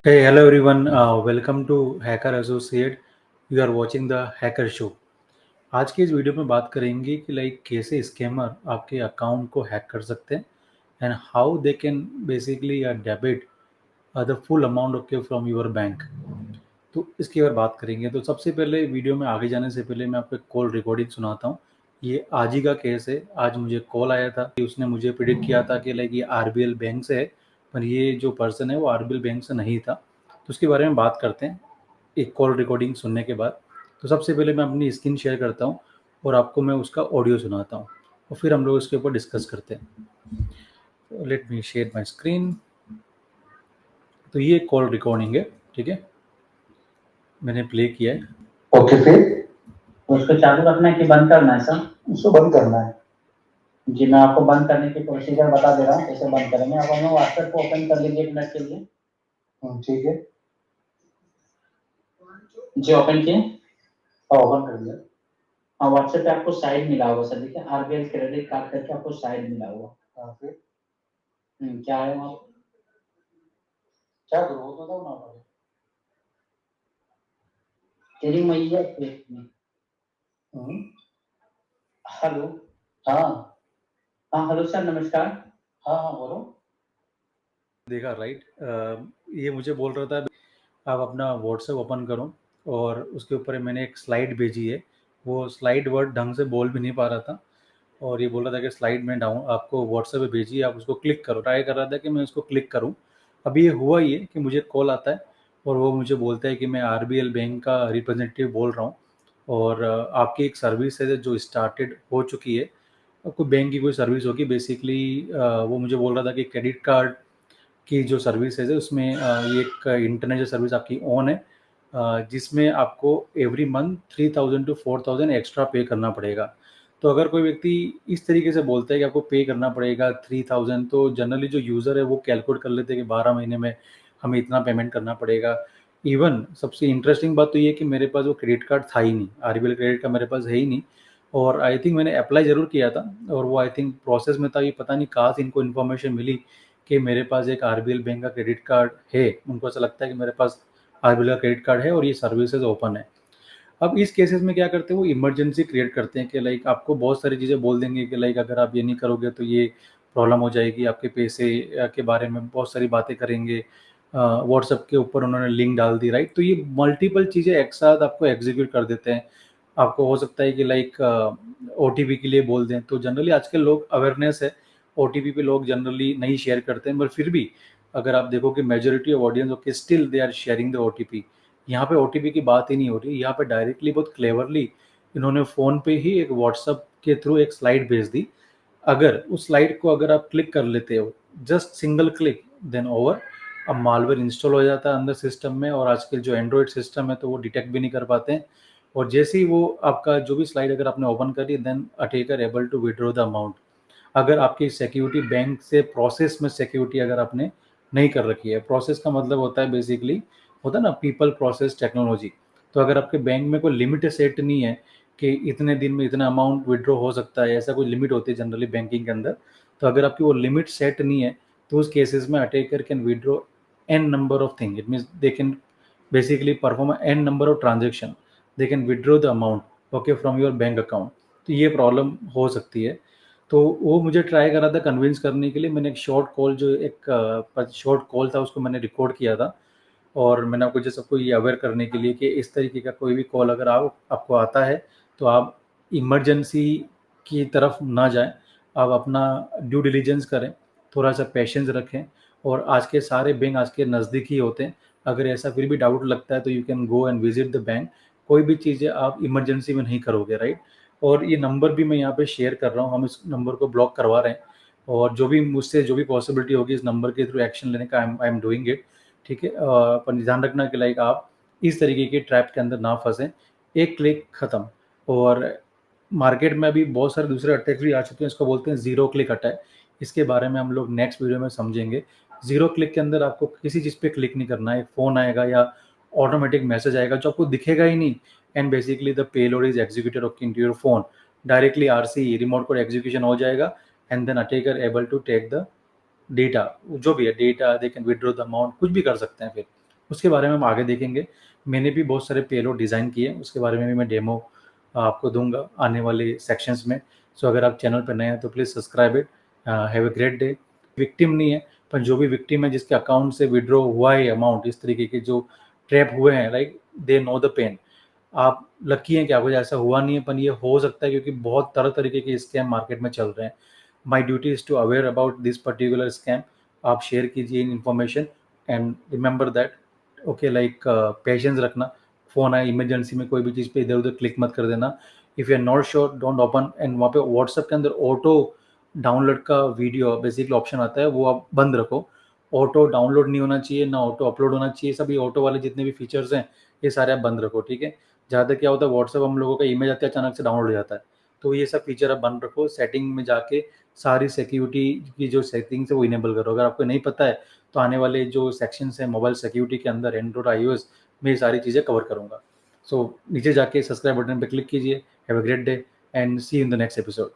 Hey, hello everyone. Welcome to Hacker Associate. You are watching the Hacker Show. आज की इस video में बात करेंगे कि कैसे स्कैमर आपके अकाउंट को हैक कर सकते हैं and how they can basically debit the full amount okay from your bank. तो इसकी अगर बात करेंगे तो सबसे पहले वीडियो में आगे जाने से पहले मैं आपको एक कॉल रिकॉर्डिंग सुनाता हूँ। ये आज ही का केस है। आज मुझे कॉल आया था कि उसने मुझे प्रिडिक्ट किया था कि ये आरबीएल बैंक से है, पर ये जो पर्सन है वो आरबीएल बैंक से नहीं था। तो उसके बारे में बात करते हैं एक कॉल रिकॉर्डिंग सुनने के बाद। तो सबसे पहले मैं अपनी स्क्रीन शेयर करता हूँ और आपको मैं उसका ऑडियो सुनाता हूँ और फिर हम लोग इसके ऊपर डिस्कस करते हैं। Let me share my screen. तो ये कॉल रिकॉर्डिंग है, ठीक है, मैंने प्ले किया है। ओके, फिर उसको चालू रखना है कि बंद करना है सर? उसको बंद करना है जी। मैं आपको बंद करने की प्रोसीजर बता दे रहा हूँ, कैसे बंद करेंगे। आप अपना व्हाट्सएप को ओपन कर लीजिए 1 मिनट के लिए। ठीक है जी, ओपन किए? ओपन कर दिया। हाँ, व्हाट्सएप पे आपको साइड मिला होगा सर, देखिए आरबीएल क्रेडिट कार्ड करके आपको साइड मिला होगा। फिर क्या है वहाँ? क्या करो वो तो बताओ ना आप। तेरी मैया पेट में। हेलो। हाँ हाँ, हेलो सर, नमस्कार। हाँ हाँ, बोलो। देखा राइट। ये मुझे बोल रहा था आप अपना व्हाट्सएप ओपन करो और उसके ऊपर मैंने एक स्लाइड भेजी है। वो स्लाइड वर्ड ढंग से बोल भी नहीं पा रहा था और ये बोल रहा था कि स्लाइड में डाउन आपको व्हाट्सएप पे भेजिए, आप उसको क्लिक करो। ट्राई कर रहा था कि मैं उसको क्लिक करूं। अभी ये हुआ ही है कि मुझे कॉल आता है और वो मुझे बोलता है कि मैं आरबीएल बैंक का रिप्रेजेंटेटिव बोल रहा हूँ और आपकी एक सर्विस है जो स्टार्टेड हो चुकी है। कोई बैंक की कोई सर्विस होगी बेसिकली। वो मुझे बोल रहा था कि क्रेडिट कार्ड की जो सर्विस है उसमें ये एक इंटरनेट जो सर्विस आपकी ऑन है, जिसमें आपको एवरी मंथ 3000 टू 4000 एक्स्ट्रा पे करना पड़ेगा। तो अगर कोई व्यक्ति इस तरीके से बोलता है कि आपको पे करना पड़ेगा 3000, तो जनरली जो यूज़र है वो कैलकुलेट कर लेते हैं कि 12 महीने में हमें इतना पेमेंट करना पड़ेगा। इवन सबसे इंटरेस्टिंग बात तो ये है कि मेरे पास वो क्रेडिट कार्ड था ही नहीं, आरबीएल क्रेडिट का मेरे पास है ही नहीं। और आई थिंक मैंने अप्लाई ज़रूर किया था और वो आई थिंक प्रोसेस में था। ये पता नहीं कहाँ से इनको इन्फॉर्मेशन मिली कि मेरे पास एक आरबीएल बैंक का क्रेडिट कार्ड है। उनको ऐसा लगता है कि मेरे पास आरबीएल का क्रेडिट कार्ड है और ये सर्विसेज ओपन है। अब इस केसेस में क्या करते हैं, वो इमरजेंसी क्रिएट करते हैं कि आपको बहुत सारी चीज़ें बोल देंगे कि अगर आप ये नहीं करोगे तो ये प्रॉब्लम हो जाएगी, आपके पैसे के बारे में बहुत सारी बातें करेंगे। व्हाट्सएप के ऊपर उन्होंने लिंक डाल दी, राइट। तो ये मल्टीपल चीज़ें एक साथ आपको एग्जीक्यूट कर देते हैं। आपको हो सकता है कि ओटीपी के लिए बोल दें। तो जनरली आजकल लोग अवेयरनेस है, ओटीपी पे लोग जनरली नहीं शेयर करते हैं, पर फिर भी अगर आप देखो कि majority of audience okay still they are sharing the OTP. यहाँ पे ओटीपी की बात ही नहीं हो रही, यहाँ पे डायरेक्टली बहुत क्लेवरली इन्होंने फ़ोन पे ही एक व्हाट्सअप के थ्रू एक स्लाइड भेज दी। अगर उस स्लाइड को अगर आप क्लिक कर लेते हो, just single click, then over, अब मालवेयर इंस्टॉल हो जाता है अंदर सिस्टम में। और आजकल जो एंड्रॉयड सिस्टम है तो वो डिटेक्ट भी नहीं कर पाते हैं। और जैसे ही वो आपका जो भी स्लाइड अगर आपने ओपन करी, then attacker able to withdraw the amount. अगर आपकी सिक्योरिटी बैंक से प्रोसेस में सिक्योरिटी अगर आपने नहीं कर रखी है, प्रोसेस का मतलब होता है बेसिकली, होता है ना, पीपल प्रोसेस टेक्नोलॉजी। तो अगर आपके बैंक में कोई लिमिट सेट नहीं है कि इतने दिन में इतना अमाउंट विड्रॉ हो सकता है, ऐसा कोई लिमिट होती है जनरली बैंकिंग के अंदर। तो अगर आपकी वो लिमिट सेट नहीं है तो उस केसेस में attacker can withdraw an number of thing. It means they can basically perform an number of transaction, they can withdraw the amount okay from your bank account. तो ये प्रॉब्लम हो सकती है। तो वो मुझे ट्राई करा था कन्विंस करने के लिए। मैंने एक शॉर्ट कॉल, जो एक शॉर्ट कॉल था, उसको मैंने रिकॉर्ड किया था और मैंने आपको जैसे सबको ये अवेयर करने के लिए कि इस तरीके का कोई भी कॉल अगर आपको आता है तो आप इमरजेंसी की तरफ ना जाएं। आप अपना ड्यू डिलिजेंस करें, थोड़ा सा पेशेंस रखें। और आज के सारे बैंक आज के नज़दीक ही होते हैं। अगर ऐसा फिर भी डाउट लगता है तो you can go and visit the bank. कोई भी चीज़ें आप इमरजेंसी में नहीं करोगे, राइट। और ये नंबर भी मैं यहाँ पे शेयर कर रहा हूँ, हम इस नंबर को ब्लॉक करवा रहे हैं और जो भी मुझसे जो भी पॉसिबिलिटी होगी इस नंबर के थ्रू एक्शन लेने का आई एम डूइंग इट, ठीक है। पर ध्यान रखना कि आप इस तरीके के ट्रैप के अंदर ना फंसें। एक क्लिक ख़त्म। और मार्केट में अभी बहुत सारे दूसरे अटैक्स भी आ चुके हैं, इसको बोलते हैं ज़ीरो क्लिक अटैक। इसके बारे में हम लोग नेक्स्ट वीडियो में समझेंगे। ज़ीरो क्लिक के अंदर आपको किसी चीज़ पे क्लिक नहीं करना है, एक फ़ोन आएगा या ऑटोमेटिक मैसेज आएगा जो आपको दिखेगा ही नहीं, and basically the payload is executed into your phone. Directly RC remote code execution हो जाएगा and then attacker able to take the data, जो भी है data, they can withdraw the amount, कुछ भी कर सकते हैं फिर। उसके बारे में हम आगे देखेंगे। मैंने भी बहुत सारे पेलोड डिज़ाइन किए, उसके बारे में भी मैं डेमो आपको दूंगा आने वाले सेक्शंस में। सो अगर आप चैनल पर नए हैं तो please subscribe it. Have a great day. Victim नहीं है, पर जो भी विक्टिम है जिसके अकाउंट से विड्रॉ हुआ है अमाउंट, इस तरीके के जो ट्रैप हुए हैं, like they know the pain. आप लकी हैं कि आपको ऐसा हुआ नहीं है, पर ये हो सकता है क्योंकि बहुत तरह तरीके के स्कैम मार्केट में चल रहे हैं। My duty is to aware about this particular scam. आप शेयर कीजिए इन information and remember that, okay, like patience रखना। फ़ोन आए इमरजेंसी में कोई भी चीज़ पे इधर उधर क्लिक मत कर देना। If you are not sure don't open. And वहाँ पे व्हाट्सएप के अंदर ऑटो डाउनलोड का वीडियो बेसिकली ऑप्शन आता है, वो आप बंद रखो। ऑटो डाउनलोड नहीं होना चाहिए, ना ऑटो अपलोड होना चाहिए। सभी ऑटो वाले जितने भी फीचर्स हैं ये सारे आप बंद रखो, ठीक है। ज़्यादा क्या होता है, व्हाट्सएप हम लोगों का इमेज आती है अचानक से डाउनलोड हो जाता है, तो ये सब फीचर आप बंद रखो। सेटिंग में जाके सारी सिक्योरिटी की जो सेटिंग्स है वो इनेबल करो। अगर आपको नहीं पता है तो आने वाले जो सेक्शंस हैं मोबाइल सिक्योरिटी के अंदर एंड्रॉइड आईओएस में ये सारी चीज़ें कवर करूँगा। सो नीचे जाके सब्सक्राइब बटन पे क्लिक कीजिए। Have a great day and see you in the next episode.